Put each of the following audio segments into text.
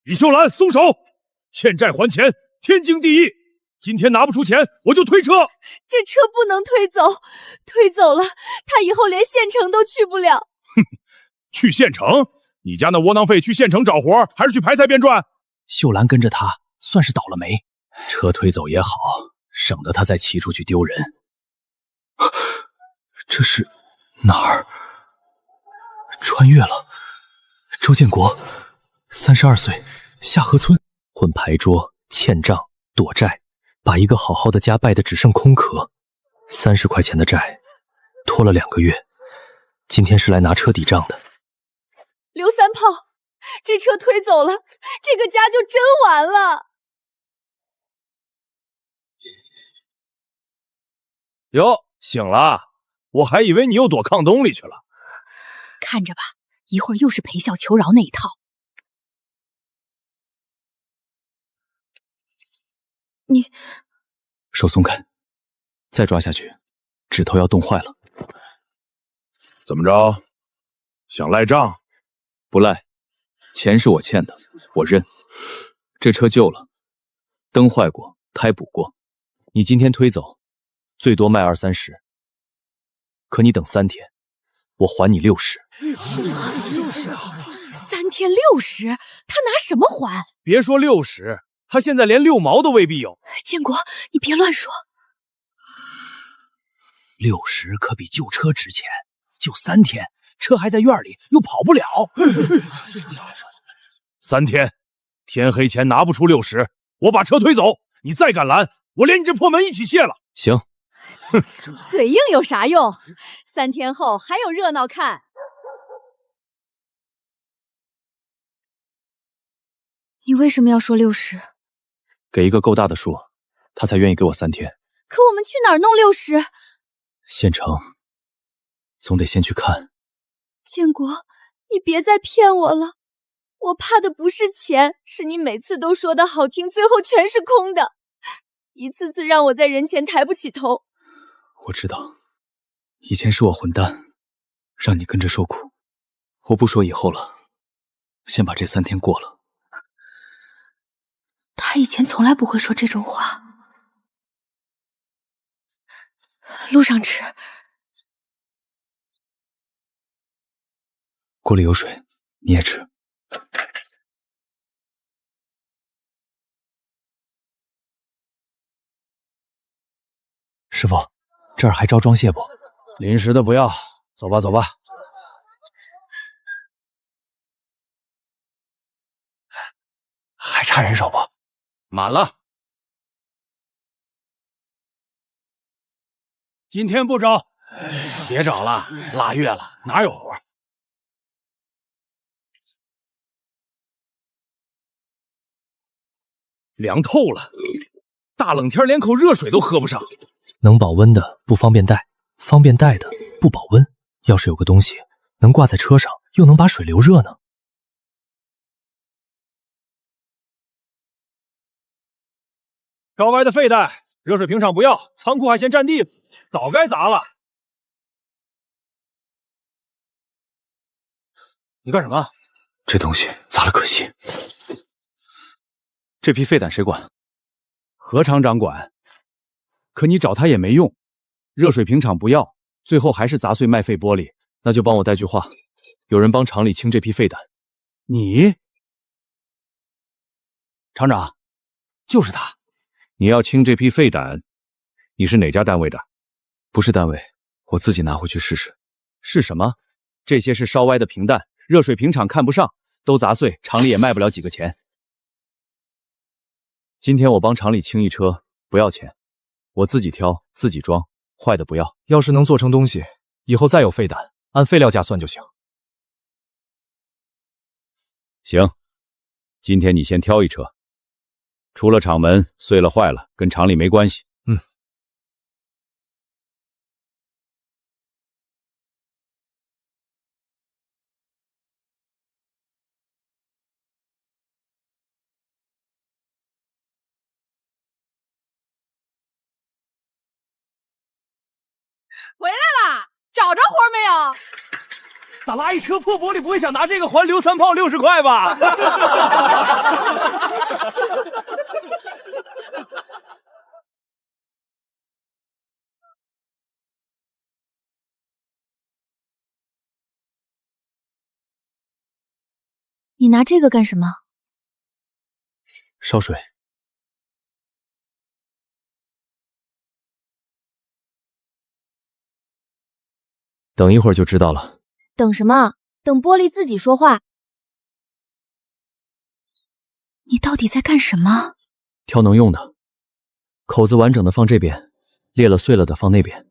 李秀兰，松手！欠债还钱，天经地义。今天拿不出钱，我就推车。这车不能推走，推走了，他以后连县城都去不了。哼，去县城？你家那窝囊废去县城找活，还是去牌菜店赚？秀兰跟着他，算是倒了霉。车推走也好，省得他再骑出去丢人。这是哪儿？穿越了。周建国，32岁，下河村，混牌桌，欠账，躲债，把一个好好的家败得只剩空壳。30块钱的债，拖了2个月，今天是来拿车抵账的。刘三炮，这车推走了，这个家就真完了。哟，醒了，我还以为你又躲炕洞里去了。看着吧，一会儿又是赔笑求饶那一套。你手松开，再抓下去，指头要冻坏了。怎么着？想赖账？不赖，钱是我欠的，我认。这车旧了，灯坏过，胎补过，你今天推走，最多卖20-30，可你等3天，我还你60。3天60，他拿什么还？别说60，他现在连6毛都未必有。建国，你别乱说。60可比旧车值钱，就3天，车还在院里，又跑不了。3天，天黑前拿不出60，我把车推走。你再敢拦，我连你这破门一起卸了。行。嘴硬有啥用？3天后还有热闹看。你为什么要说60？给一个够大的数，他才愿意给我3天。可我们去哪儿弄60？县城，总得先去看。建国，你别再骗我了。我怕的不是钱，是你每次都说的好听，最后全是空的，一次次让我在人前抬不起头。我知道，以前是我混蛋，让你跟着受苦。我不说以后了，先把这3天过了。他以前从来不会说这种话。路上吃。锅里有水，你也吃。师傅，这儿还招装卸不？临时的不要，走吧走吧。还差人手不？满了。今天不招，别找了，腊月了，哪有活？凉透了，大冷天连口热水都喝不上。能保温的不方便带，方便带的不保温。要是有个东西能挂在车上，又能把水留热呢？烧歪的废弹，热水瓶厂不要，仓库还嫌占地，早该砸了。你干什么？这东西砸了可惜。这批废胆谁管？何厂长管。可你找他也没用，热水瓶厂不要，最后还是砸碎卖废玻璃。那就帮我带句话，有人帮厂里清这批废胆。你？厂长，就是他。你要清这批废胆，你是哪家单位的？不是单位，我自己拿回去试试。是什么？这些是烧歪的瓶弹，热水瓶厂看不上，都砸碎，厂里也卖不了几个钱。今天我帮厂里清一车，不要钱，我自己挑，自己装，坏的不要。要是能做成东西，以后再有废胆，按废料价算就行。行，今天你先挑一车。出了厂门，碎了坏了，跟厂里没关系。回来啦，找着活没有？咋拉一车破玻璃不会想拿这个还刘三炮60块吧？你拿这个干什么？烧水。等一会儿就知道了。等什么？等玻璃自己说话。你到底在干什么？挑能用的，口子完整的放这边，裂了碎了的放那边。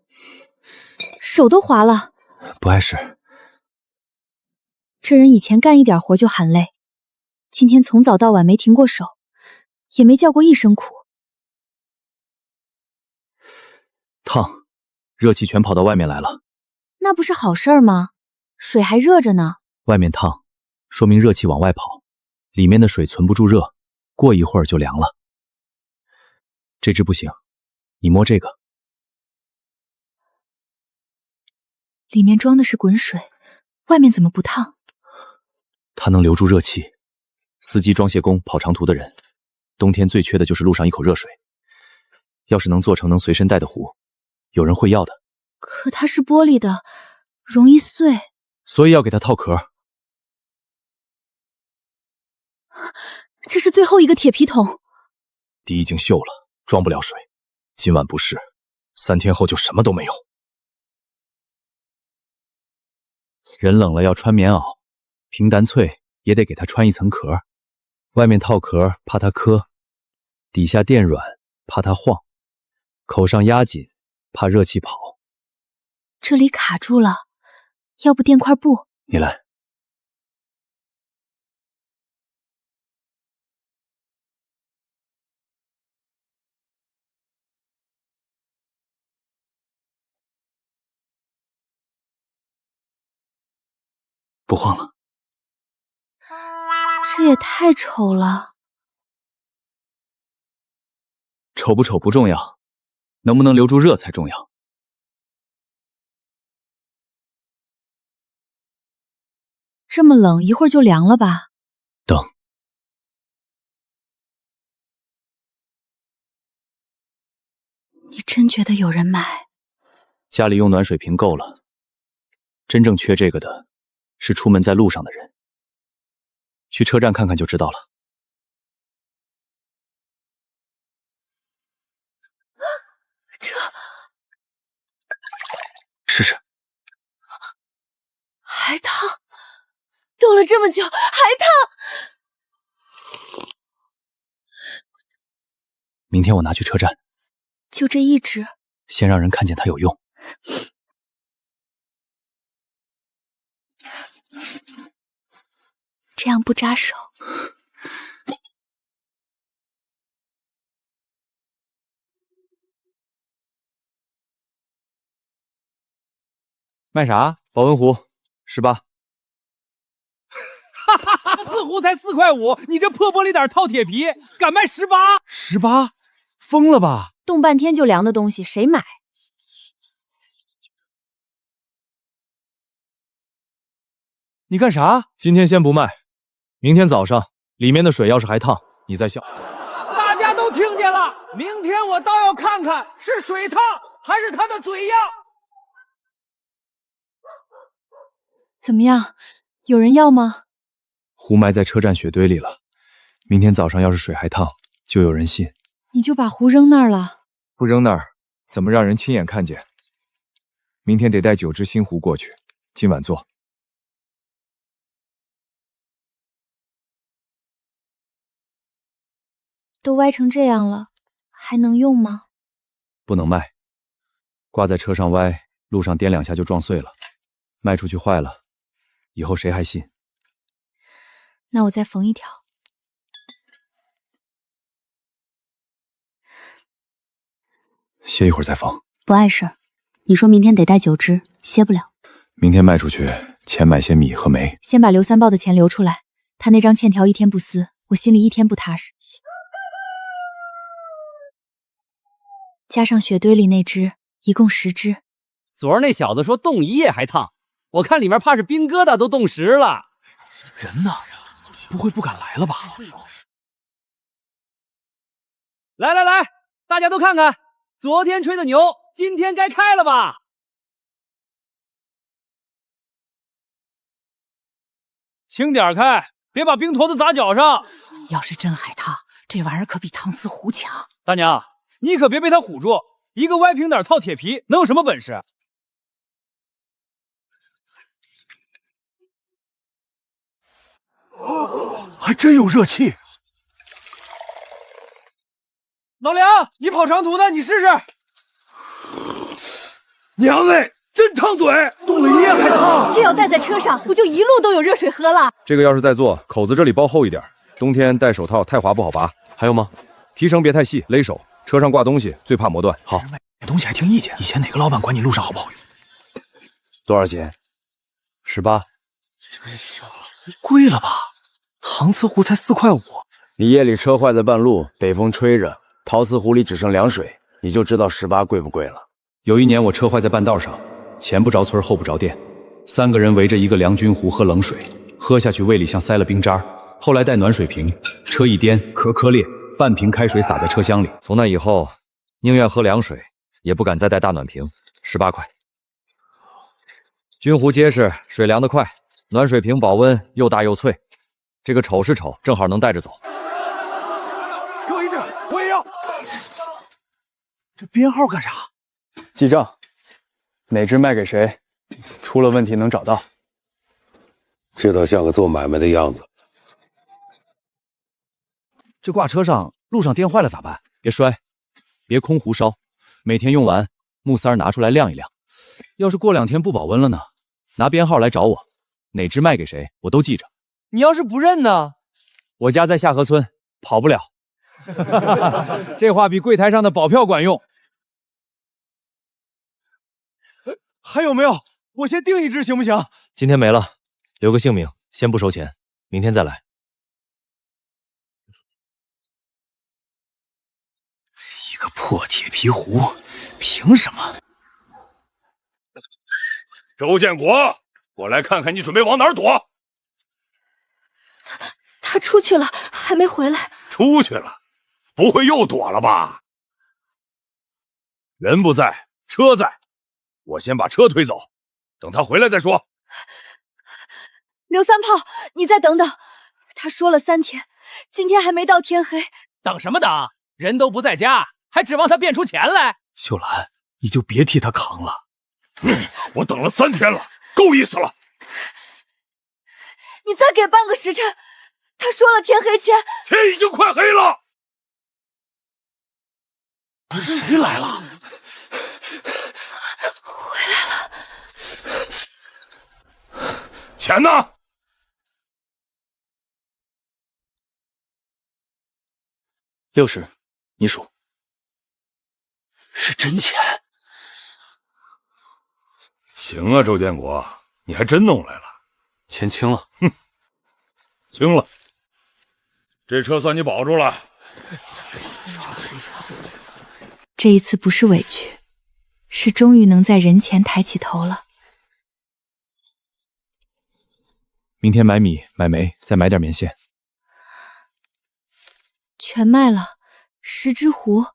手都划了。不碍事。这人以前干一点活就喊累，今天从早到晚没停过手，也没叫过一声苦。烫，热气全跑到外面来了。那不是好事儿吗？水还热着呢。外面烫，说明热气往外跑，里面的水存不住热，过一会儿就凉了。这只不行，你摸这个。里面装的是滚水，外面怎么不烫？它能留住热气。司机、装卸工、跑长途的人，冬天最缺的就是路上一口热水。要是能做成能随身带的壶，有人会要的。可它是玻璃的，容易碎。所以要给它套壳。这是最后一个铁皮桶。底已经锈了，装不了水。今晚不试，3天后就什么都没有。人冷了要穿棉袄，平单脆也得给它穿一层壳。外面套壳怕它磕，底下垫软怕它晃，口上压紧怕热气跑。这里卡住了，要不垫块布？你来。不晃了。这也太丑了。丑不丑不重要，能不能留住热才重要。这么冷，一会儿就凉了吧？等。你真觉得有人买？家里用暖水瓶够了，真正缺这个的是出门在路上的人。去车站看看就知道了。试试。还烫，冻了这么久还烫。明天我拿去车站。就这一只？先让人看见它有用。这样不扎手。卖啥？保温壶，18。哈哈哈，4壶才4块5，你这破玻璃胆套铁皮，敢卖18？18？疯了吧？冻半天就凉的东西，谁买？你干啥？今天先不卖，明天早上里面的水要是还烫，你再笑。大家都听见了，明天我倒要看看是水烫还是他的嘴样。怎么样？有人要吗？壶埋在车站雪堆里了，明天早上要是水还烫，就有人信。你就把壶扔那儿了？不扔那儿，怎么让人亲眼看见？明天得带9只新壶过去，今晚做。都歪成这样了，还能用吗？不能卖，挂在车上歪，路上颠2下就撞碎了，卖出去坏了，以后谁还信？那我再缝一条。歇一会儿再缝。不碍事儿。你说明天得带9只，歇不了。明天卖出去，钱买些米和煤。先把刘三报的钱留出来，他那张欠条1天不撕，我心里1天不踏实。加上雪堆里那只，一共10只。昨儿那小子说冻1夜还烫，我看里面怕是冰疙瘩都冻实了。人呢？不会不敢来了吧？来来来，大家都看看，昨天吹的牛，今天该开了吧？轻点开，别把冰坨子砸脚上。要是真害他，这玩意儿可比搪瓷壶强。大娘，你可别被他唬住，一个歪平点套铁皮能有什么本事？还真有热气。老梁，你跑长途呢，你试试。娘哎，真烫嘴，冻了一夜还烫。这要带在车上，不就一路都有热水喝了？这个要是再做，口子这里包厚一点，冬天戴手套太滑不好拔。还有吗？提绳别太细，勒手。车上挂东西最怕磨断。好，买东西还听意见。以前哪个老板管你路上好不好用？多少钱？18。贵了吧？搪瓷壶才4块5。你夜里车坏在半路，北风吹着，陶瓷壶里只剩凉水，你就知道18贵不贵了。有一年我车坏在半道上，前不着村后不着店，3个人围着一个凉菌壶喝冷水，喝下去胃里像塞了冰渣。后来带暖水瓶，车一颠，壳裂，半瓶开水洒在车厢里。从那以后，宁愿喝凉水，也不敢再带大暖瓶。18块。菌壶结实，水凉得快，暖水瓶保温，又大又脆。这个丑是丑，正好能带着走。给我一支，我也要。这编号干啥？记账，哪只卖给谁，出了问题能找到。这倒像个做买卖的样子。这挂车上，路上电坏了咋办？别摔，别空壶烧，每天用完，木塞拿出来晾一晾。要是过2天不保温了呢，拿编号来找我，哪只卖给谁，我都记着。你要是不认呢？我家在下河村，跑不了。这话比柜台上的保票管用。还有没有？我先订一只行不行？今天没了，留个姓名，先不收钱，明天再来。一个破铁皮壶，凭什么？周建国，我来看看你准备往哪儿躲。他出去了，还没回来。出去了，不会又躲了吧？人不在，车在，我先把车推走，等他回来再说。刘三炮，你再等等，他说了3天，今天还没到天黑。等什么等？人都不在家，还指望他变出钱来？秀兰，你就别替他扛了。我等了3天了，够意思了。你再给半个时辰，他说了天黑前。天已经快黑了。谁来了？回来了。钱呢？60，你数。是真钱。行啊，周建国，你还真弄来了。钱清了。哼，清了。这车算你保住了。这一次不是委屈，是终于能在人前抬起头了。明天买米买煤，再买点棉线。全卖了，10只壶。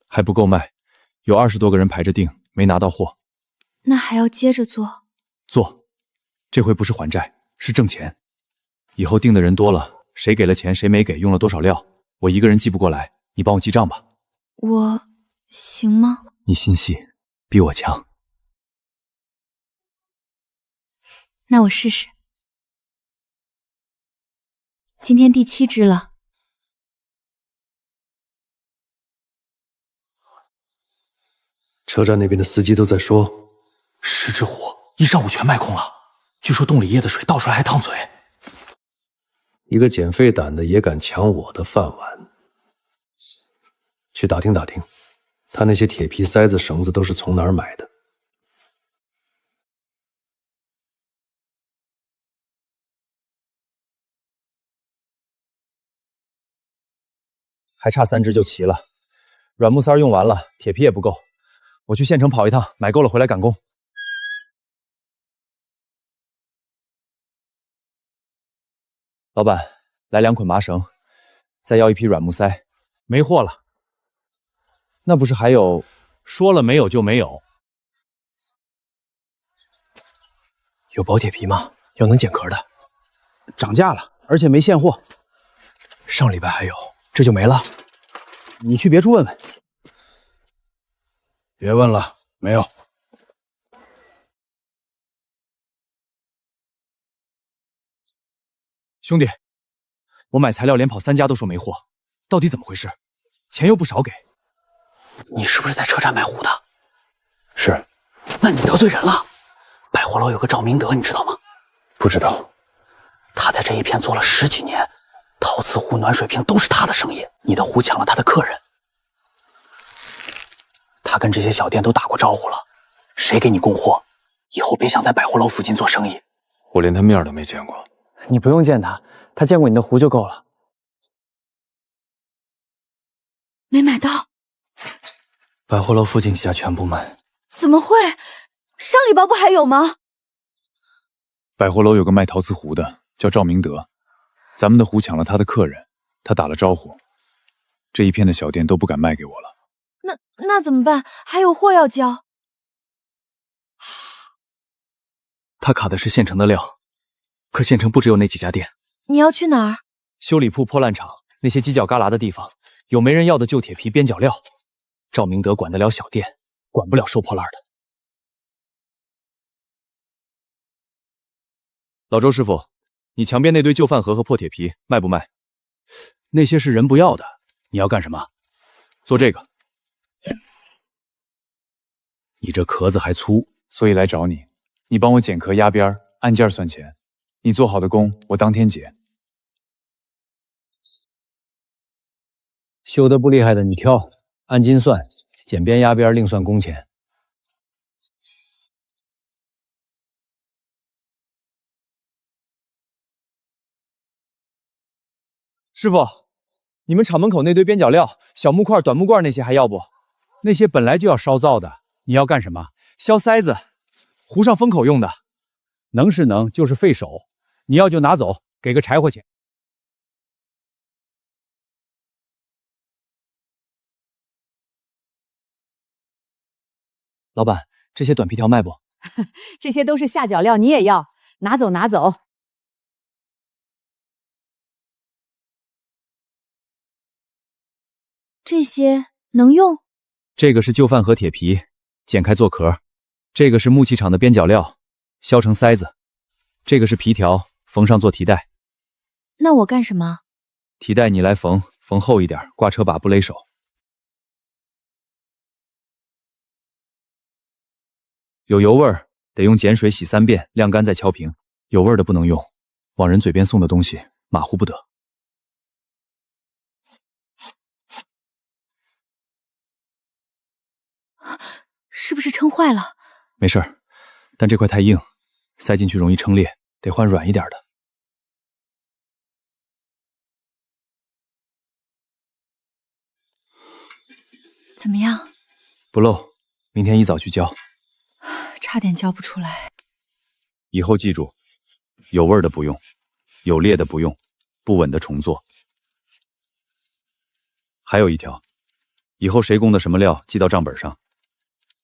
还不够卖，有20多个人排着订，没拿到货。那还要接着做。做，这回不是还债，是挣钱。以后订的人多了，谁给了钱，谁没给，用了多少料，我一个人记不过来，你帮我记账吧。我行吗？你心细，比我强。那我试试。今天第7只了。车站那边的司机都在说，10只壶一上午全卖空了。据说冻了一夜的水倒出来还烫嘴。一个捡废胆的也敢抢我的饭碗。去打听打听，他那些铁皮塞子、绳子都是从哪儿买的。还差3只就齐了，软木塞用完了，铁皮也不够。我去县城跑一趟，买够了回来赶工。老板，来2捆麻绳，再要1批软木塞。没货了。那不是还有，说了没有就没有。有薄铁皮吗？要能剪壳的。涨价了，而且没现货。上礼拜还有，这就没了。你去别处问问。别问了，没有。兄弟，我买材料连跑3家都说没货，到底怎么回事？钱又不少给。你是不是在车站买壶的？是。那你得罪人了。百货楼有个赵明德，你知道吗？不知道。他在这一片做了10几年，陶瓷壶、暖水瓶都是他的生意。你的壶抢了他的客人。他跟这些小店都打过招呼了，谁给你供货，以后别想在百货楼附近做生意。我连他面都没见过。你不用见他，他见过你的壶就够了。没买到。百货楼附近几家全部满。怎么会？上礼包不还有吗？百货楼有个卖陶瓷壶的，叫赵明德，咱们的壶抢了他的客人，他打了招呼，这一片的小店都不敢卖给我了。那怎么办？还有货要交。他卡的是现成的料，可县城不只有那几家店。你要去哪儿？修理铺、破烂厂，那些犄角旮旯的地方，有没人要的旧铁皮、边角料。赵明德管得了小店，管不了收破烂的。老周师傅，你墙边那堆旧饭盒和破铁皮卖不卖？那些是人不要的，你要干什么？做这个。你这壳子还粗，所以来找你。你帮我剪壳压边，按件算钱。你做好的工，我当天结。修得不厉害的你挑，按斤算，剪边压边另算工钱。师傅，你们厂门口那堆边角料、小木块、短木罐那些还要不？那些本来就要烧造的，你要干什么？削塞子，壶上封口用的。能是能，就是费手。你要就拿走，给个柴火钱。老板，这些短皮条卖不？这些都是下脚料，你也要？拿走拿走。这些能用？这个是旧饭盒铁皮，剪开做壳；这个是木器厂的边角料，削成塞子；这个是皮条，缝上做提带。那我干什么？提带你来缝，缝厚一点，挂车把不勒手。有油味儿，得用碱水洗3遍，晾干再敲平。有味儿的不能用，往人嘴边送的东西马虎不得。是不是撑坏了？没事儿，但这块太硬，塞进去容易撑裂，得换软一点的。怎么样？不漏，明天一早去交。差点交不出来。以后记住，有味儿的不用，有裂的不用，不稳的重做。还有一条，以后谁供的什么料记到账本上。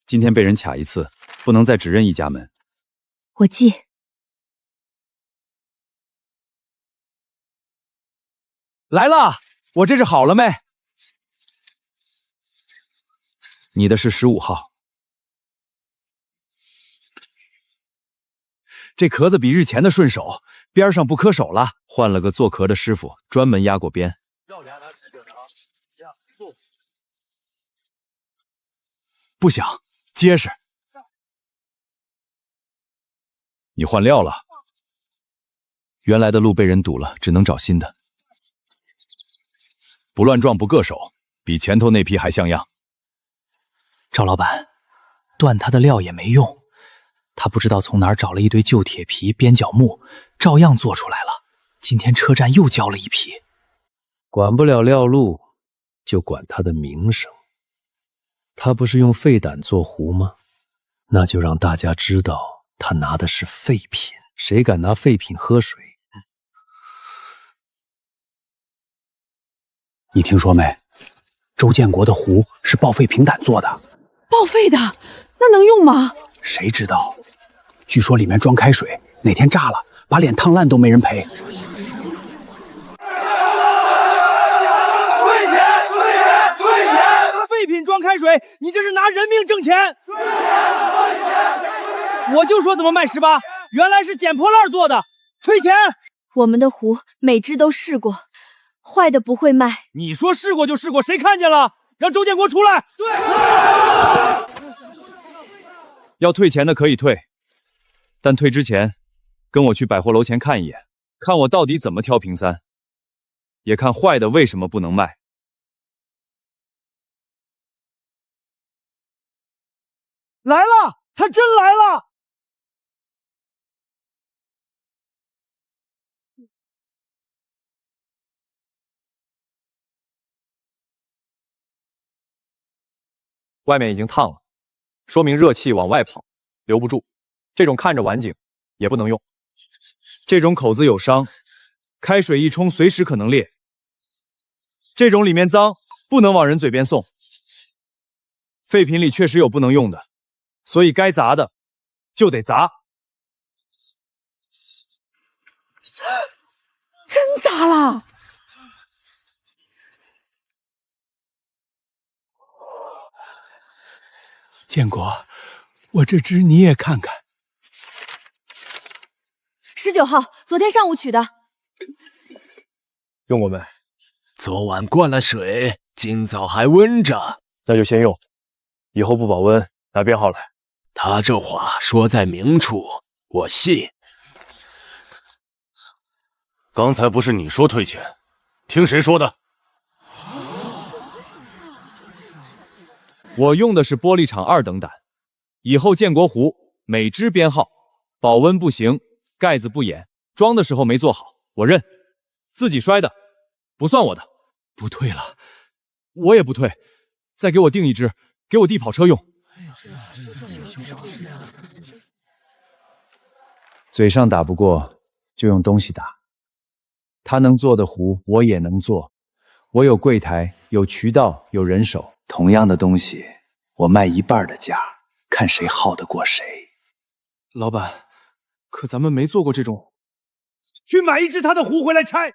今天被人卡一次，不能再只认一家门。我记。来了，我这是好了没？你的是15号。这壳子比日前的顺手，边上不磕手了。换了个做壳的师傅，专门压过边。不响，结实。你换料了？原来的路被人堵了，只能找新的。不乱撞不硌手，比前头那批还像样。赵老板，断他的料也没用，他不知道从哪儿找了一堆旧铁皮、边角木，照样做出来了。今天车站又交了一批。管不了料路，就管他的名声。他不是用废胆做壶吗？那就让大家知道他拿的是废品。谁敢拿废品喝水？你听说没？周建国的壶是报废凭胆做的。报废的？那能用吗？谁知道？据说里面装开水，哪天炸了，把脸烫烂都没人赔。装开水，你这是拿人命挣钱！我就说怎么卖18，原来是捡破烂做的，退钱！我们的壶每只都试过，坏的不会卖。你说试过就试过，谁看见了？让周建国出来！对，要退钱的可以退，但退之前，跟我去百货楼前看一眼，看我到底怎么挑瓶3，也看坏的为什么不能卖。来了，他真来了！外面已经烫了，说明热气往外跑，留不住。这种看着晚景也不能用。这种口子有伤，开水一冲随时可能裂。这种里面脏，不能往人嘴边送。废品里确实有不能用的，所以该砸的就得砸。真砸了！建国，我这只你也看看。 19号，昨天上午取的。用过没？昨晚灌了水，今早还温着。那就先用，以后不保温，拿编号来。他这话说在明处，我信。刚才不是你说退钱，听谁说的？我用的是玻璃厂2等胆，以后建国壶每只编号，保温不行。 盖子不严，装的时候没做好，我认。自己摔的，不算我的。不退了，我也不退。再给我订一只，给我弟跑车用。嘴上打不过，就用东西打。他能做的壶，我也能做。我有柜台，有渠道，有人手。同样的东西，我卖1半的价，看谁耗得过谁。老板。 可咱们没做过这种，去买一只他的壶回来拆。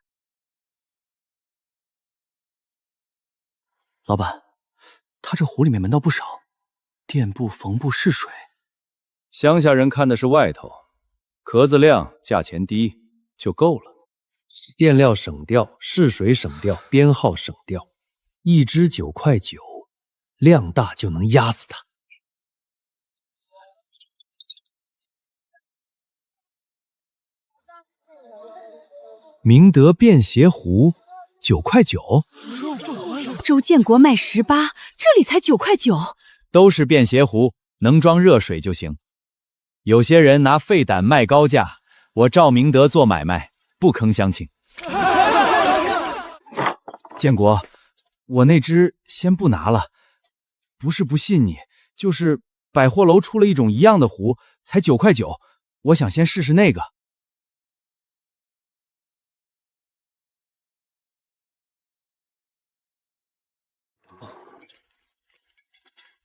老板，他这壶里面门道不少，垫布、缝布、试水。乡下人看的是外头，壳子亮，价钱低就够了。垫料省掉，试水省掉，编号省掉，一只9块9，量大就能压死他。 明德便携壶9块9，周建国卖18，这里才9块9，都是便携壶，能装热水就行。有些人拿废胆卖高价，我赵明德做买卖不坑乡亲。建国，我那只先不拿了，不是不信你，就是百货楼出了一种一样的壶，才9块9，我想先试试那个。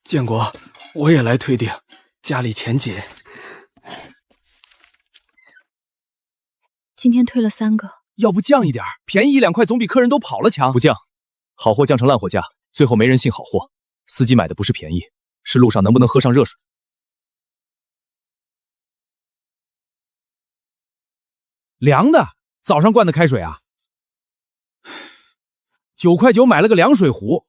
建国，我也来退订，家里钱紧。今天退了3个，要不降一点，便宜1-2块总比客人都跑了强。不降，好货降成烂货价，最后没人信好货。司机买的不是便宜，是路上能不能喝上热水。凉的，早上灌的开水啊。9块9买了个凉水壶。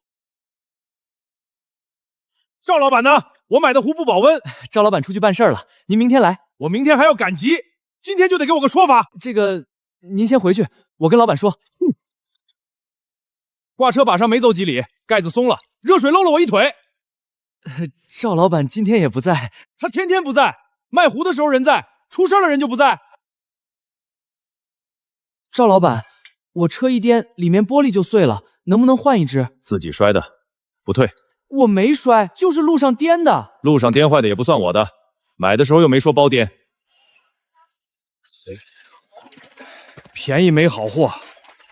赵老板呢？我买的壶不保温。赵老板出去办事了，您明天来。我明天还要赶集，今天就得给我个说法。这个，您先回去，我跟老板说。挂车把上没走几里，盖子松了，热水漏了我一腿。赵老板今天也不在，他天天不在，卖壶的时候人在，出事了人就不在。赵老板，我车一颠，里面玻璃就碎了，能不能换一只？自己摔的，不退。 我没摔，就是路上颠的。路上颠坏的也不算我的，买的时候又没说包颠。便宜没好货，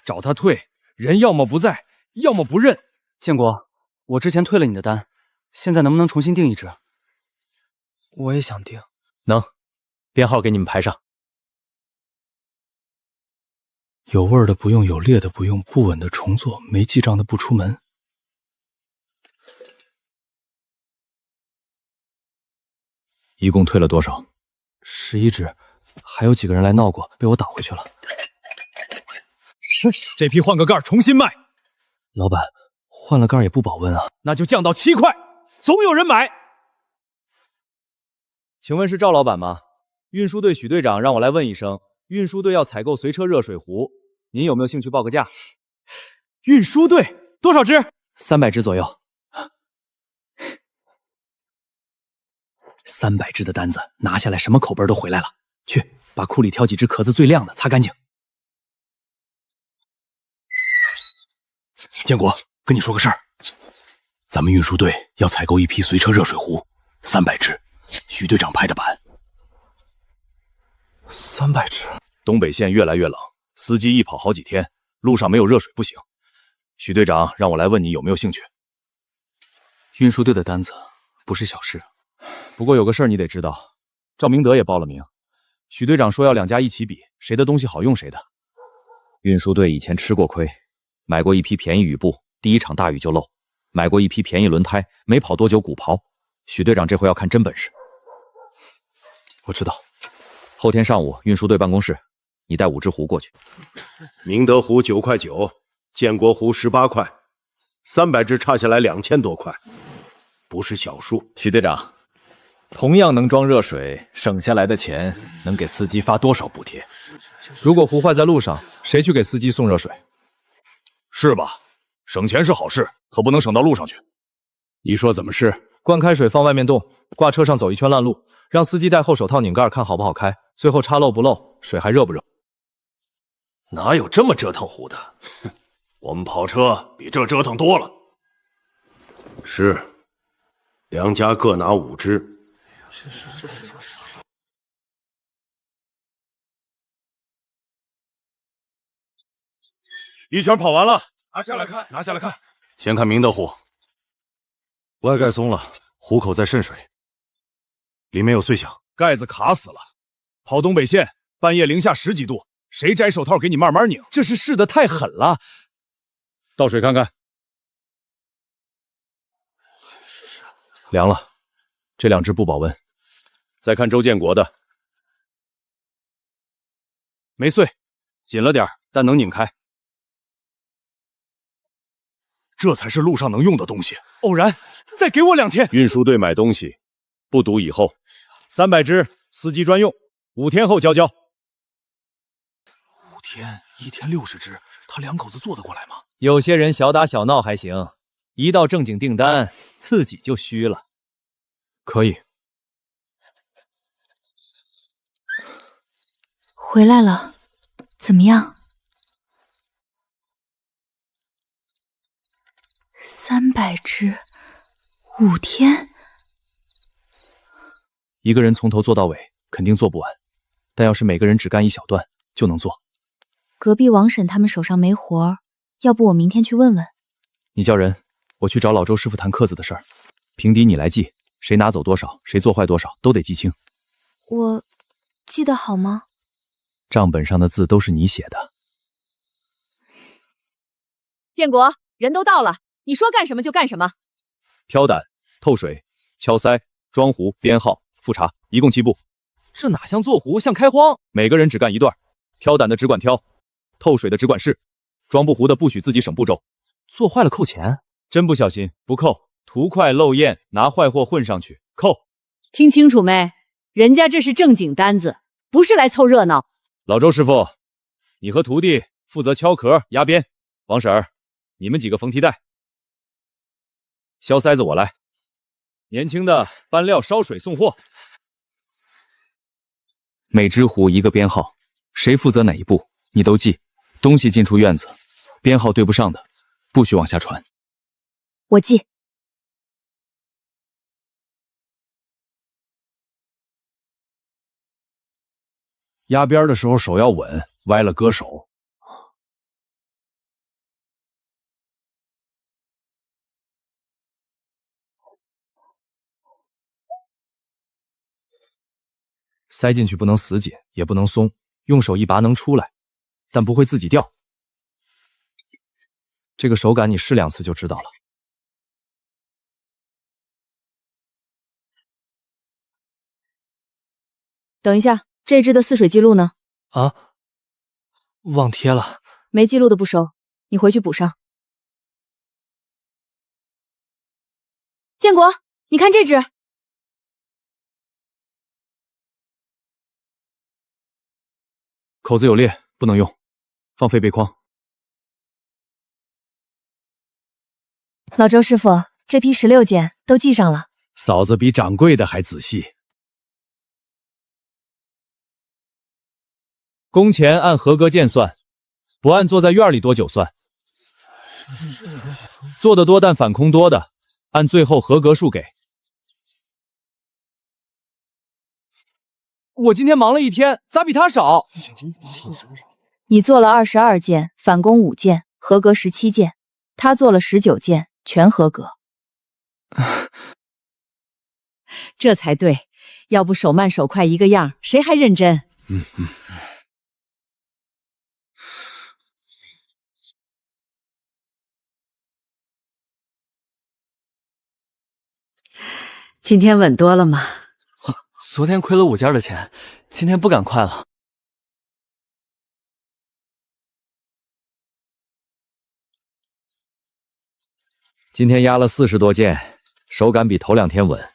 找他退，人要么不在，要么不认。建国，我之前退了你的单，现在能不能重新订一只？我也想订。能，编号给你们排上。有味儿的不用，有裂的不用，不稳的重做，没记账的不出门。一共退了多少？11只，还有几个人来闹过，被我打回去了。这批换个盖重新卖。老板，换了盖也不保温啊。那就降到7块，总有人买。请问是赵老板吗？运输队许队长让我来问一声，运输队要采购随车热水壶，您有没有兴趣报个价？运输队多少只？300只左右。300只的单子拿下来，什么口碑都回来了。去，把库里挑几只壳子最亮的，擦干净。建国，跟你说个事儿，咱们运输队要采购一批随车热水壶，300只，徐队长拍的板。300只。东北县越来越冷，司机一跑好几天，路上没有热水不行。许队长让我来问你有没有兴趣。运输队的单子不是小事，不过有个事儿你得知道，赵明德也报了名。许队长说要2家一起比，谁的东西好用谁的。运输队以前吃过亏，买过一批便宜雨布，第一场大雨就漏；买过一批便宜轮胎，没跑多久鼓刨。许队长这回要看真本事。我知道。后天上午运输队办公室，你带5只壶过去。明德壶9块9，建国壶18块，300只差下来2000多块，不是小数。许队长，同样能装热水，省下来的钱能给司机发多少补贴？如果壶坏在路上，谁去给司机送热水？是吧？省钱是好事，可不能省到路上去。你说怎么是？灌开水放外面冻，挂车上走一圈烂路，让司机戴厚手套拧盖看好不好开，最后插漏不漏，水还热不热？哪有这么折腾壶的？我们跑车比这折腾多了。是，2家各拿5只。一圈跑完了，拿下来看，拿下来看。先看明德壶，外盖松了，壶口在渗水，里面有碎响，盖子卡死了。跑东北县，半夜零下10几度，谁摘手套给你慢慢拧？这是试得太狠了。倒水看看，凉了，这2只不保温。再看周建国的，没碎，紧了点，但能拧开。这才是路上能用的东西。偶然，再给我2天。运输队买东西，不赌以后。300只，司机专用，5天后交交。5天，1天60只，他2口子做得过来吗？有些人小打小闹还行，一到正经订单，自己就虚了。可以。回来了，怎么样？300只，5天。一个人从头做到尾，肯定做不完，但要是每个人只干一小段，就能做。隔壁王婶他们手上没活儿，要不我明天去问问。你叫人，我去找老周师傅谈克子的事儿，平底你来记，谁拿走多少，谁做坏多少，都得记清。我记得好吗？账本上的字都是你写的。建国，人都到了，你说干什么就干什么。挑胆、透水、敲塞、装壶、编号、复查，一共7步。这哪像做壶，像开荒。每个人只干一段，挑胆的只管挑，透水的只管试，装不糊的不许自己省步骤。做坏了扣钱，真不小心不扣，图快漏验，拿坏货混上去扣。听清楚没？人家这是正经单子，不是来凑热闹。老周师傅，你和徒弟负责敲壳、压边，王婶儿，你们几个缝提带，削塞子我来。年轻的搬料、烧水、送货。每只壶一个编号，谁负责哪一步，你都记。东西进出院子，编号对不上的，不许往下传。我记。压边的时候手要稳，歪了割手。塞进去不能死紧，也不能松，用手一拔能出来，但不会自己掉。这个手感你试2次就知道了。等一下，这支的泗水记录呢？啊，忘贴了。没记录的不收，你回去补上。建国，你看这支。口子有裂，不能用，放废备筐。老周师傅，这批16件都记上了。嫂子比掌柜的还仔细。工钱按合格件算，不按坐在院里多久算。做得多但反空多的，按最后合格数给。我今天忙了一天，咋比他少？你做了22件，反攻5件，合格17件。他做了19件，全合格。这才对，要不手慢手快一个样，谁还认真？今天稳多了吗？昨天亏了5件的钱，今天不敢快了。今天压了40多件，手感比头2天稳。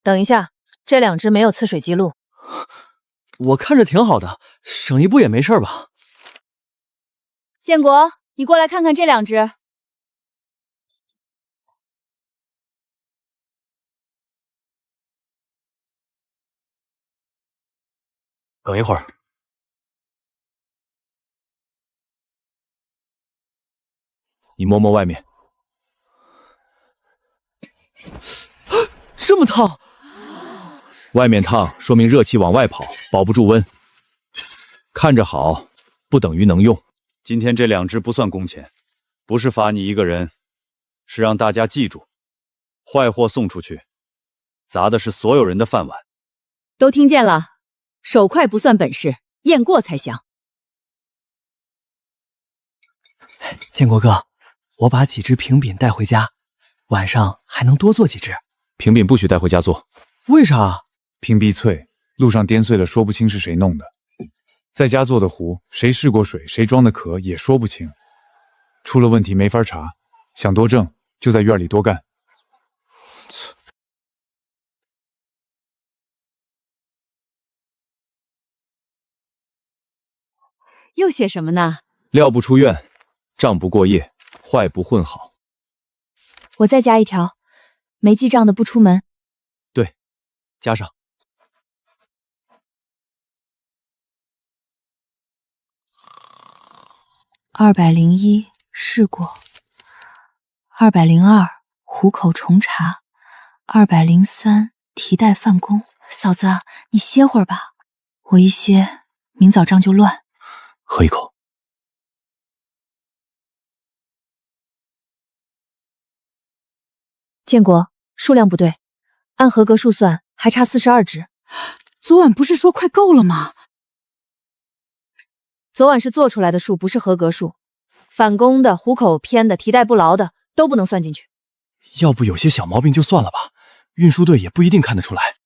等一下，这2支没有泗水记录。我看着挺好的，省一步也没事吧？建国，你过来看看这2支。等一会儿。你摸摸外面，这么烫！外面烫说明热气往外跑，保不住温。看着好，不等于能用。今天这2支不算工钱，不是罚你一个人，是让大家记住，坏货送出去，砸的是所有人的饭碗。都听见了，手快不算本事，验过才香。建国哥，我把几只平饼带回家，晚上还能多做几只。平饼不许带回家做。为啥？屏蔽脆，路上颠碎了，说不清是谁弄的。在家做的壶，谁试过水，谁装的壳也说不清。出了问题没法查，想多挣就在院里多干。又写什么呢？料不出院，账不过夜，坏不混好。我再加一条，没记账的不出门。对，加上。201试过，202虎口重查，203提袋饭工。嫂子，你歇会儿吧，我一歇，明早账就乱。喝一口。建国，数量不对，按合格数算，还差42支。昨晚不是说快够了吗？昨晚是做出来的数，不是合格数。反攻的、虎口偏的、提袋不牢的都不能算进去。要不有些小毛病就算了吧，运输队也不一定看得出来。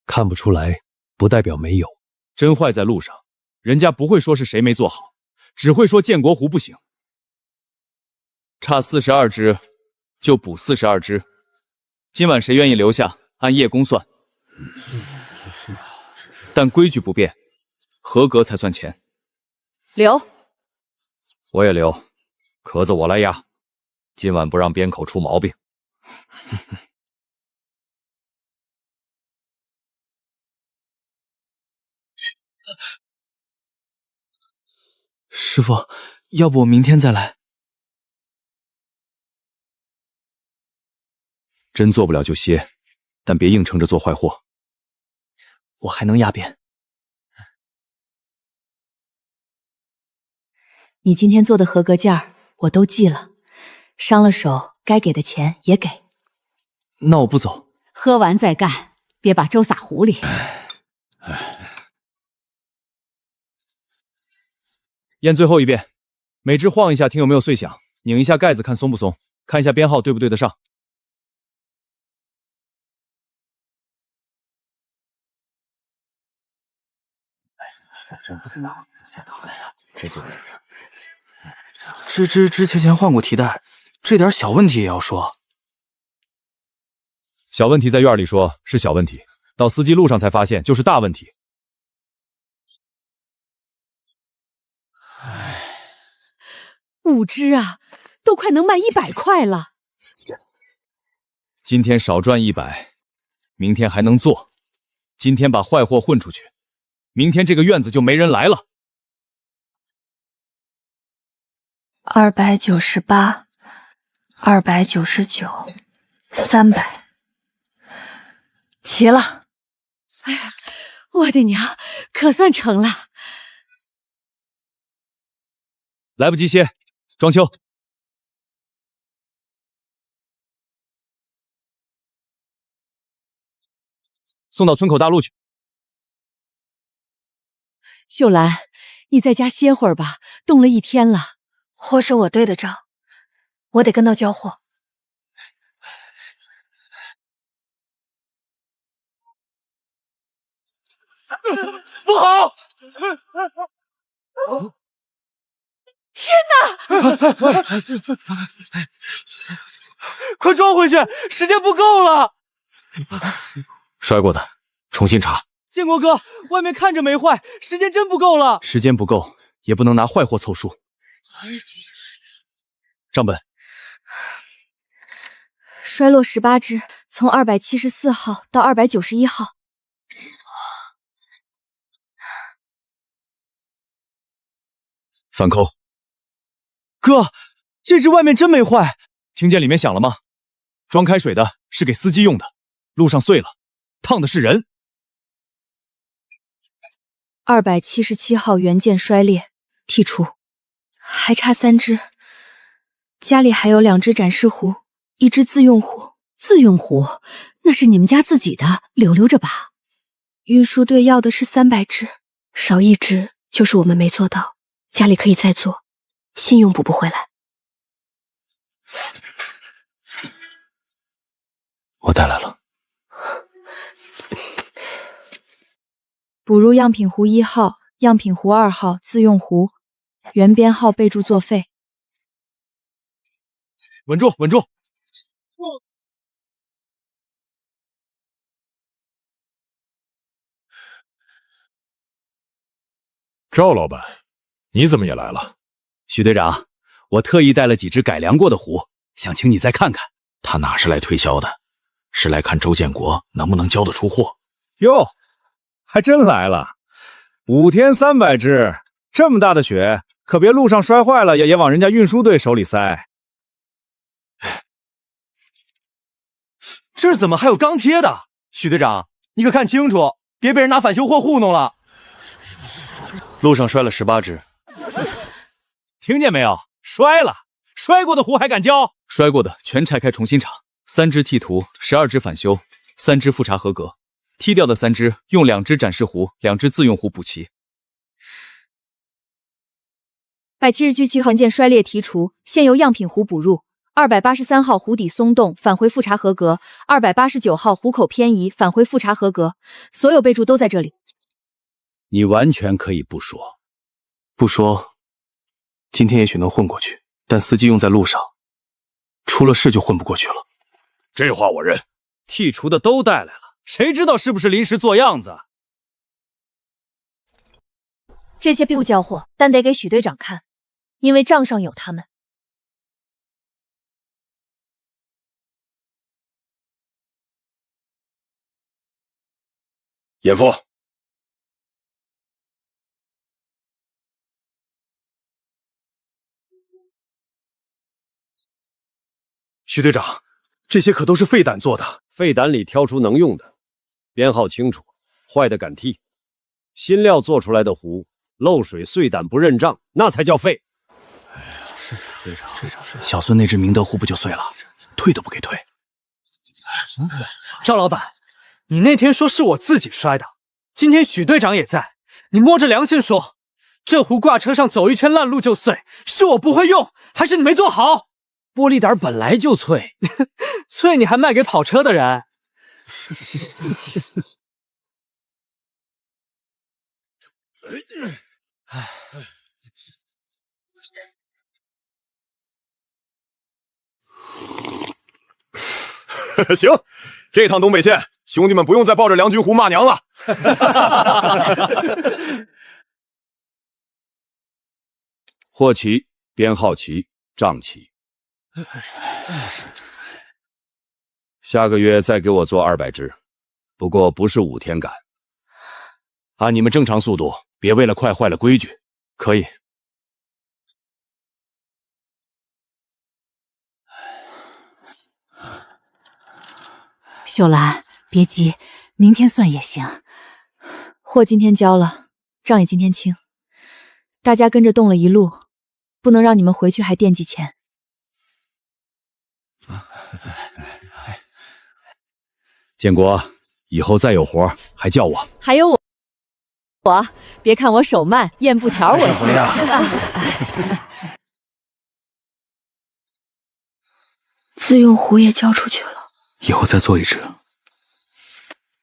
看不出来，不代表没有。真坏在路上，人家不会说是谁没做好，只会说建国湖不行。差42支，就补42支。今晚谁愿意留下，按夜工算。但规矩不变，合格才算钱。留。我也留，壳子我来压，今晚不让边口出毛病。师傅，要不我明天再来？真做不了就歇，但别硬撑着做坏货。我还能压扁。你今天做的合格件儿我都记了，伤了手该给的钱也给。那我不走，喝完再干，别把粥撒壶里。验最后一遍，每只晃一下，听有没有碎响，拧一下盖子看松不松，看一下编号对不对得上。真不知道，这几个人，芝芝之前换过提袋，这点小问题也要说。小问题在院里说是小问题，到司机路上才发现就是大问题。5只啊，都快能卖100块了。今天少赚100，明天还能做。今天把坏货混出去，明天这个院子就没人来了。298、299、300，齐了。哎呀，我的娘，可算成了。来不及歇，装修。送到村口大路去。秀兰，你在家歇会儿吧，冻了1天了。货是我对的账，我得跟到交货。不好！天哪！快装回去，时间不够了。摔过的，重新查。建国哥，外面看着没坏，时间真不够了。时间不够，也不能拿坏货凑数。账本。衰落18只，从274号到291号。反扣。哥，这只外面真没坏。听见里面响了吗？装开水的是给司机用的，路上碎了，烫的是人。277号原件衰裂，剔除。还差3只，家里还有2只展示壶，1只自用壶。自用壶那是你们家自己的，留着吧。运输队要的是300只，少1只就是我们没做到，家里可以再做，信用补不回来。我带来了。补入样品壶1号、样品壶2号自用壶，原编号备注作废。稳住，稳住！赵老板，你怎么也来了？许队长，我特意带了几只改良过的壶，想请你再看看。他哪是来推销的，是来看周建国能不能交得出货。哟，还真来了！5天300只，这么大的雪，可别路上摔坏了也往人家运输队手里塞。这儿怎么还有钢贴的？许队长，你可看清楚，别被人拿返修货糊弄了。路上摔了18只，听见没有？摔了，摔过的壶还敢交？摔过的全拆开重新查，3只剔图，12只返修，3只复查合格。剔掉的3只用2只展示壶、2只自用壶补齐。177号原件衰裂剔除，现由样品壶补入。283号壶底松动，返回复查合格。289号壶口偏移，返回复查合格。所有备注都在这里。你完全可以不说。不说，今天也许能混过去，但司机用在路上，出了事就混不过去了。这话我认。剔除的都带来了，谁知道是不是临时做样子？这些不交货，但得给许队长看，因为账上有他们。严父，许队长，这些可都是废胆做的。废胆里挑出能用的，编号清楚，坏的敢替。新料做出来的壶，漏水碎胆不认账，那才叫废。哎呀，是队长，小孙那只明德壶不就碎了，退都不给退。赵老板，你那天说是我自己摔的，今天许队长也在，你摸着良心说，这壶挂车上走一圈烂路就碎，是我不会用，还是你没做好？玻璃胆本来就脆，脆你还卖给跑车的人？行，这趟东北线，兄弟们不用再抱着梁君湖骂娘了。霍旗，编号旗，仗旗。下个月再给我做200只，不过不是5天赶，按你们正常速度，别为了快坏了规矩。可以。秀兰，别急，明天算也行。货今天交了，账也今天清。大家跟着动了一路，不能让你们回去还惦记钱。建国，以后再有活还叫我。还有我，别看我手慢，验布条我行。自用壶也交出去了。以后再做一只，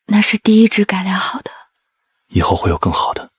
那是第1只改良好的，以后会有更好的。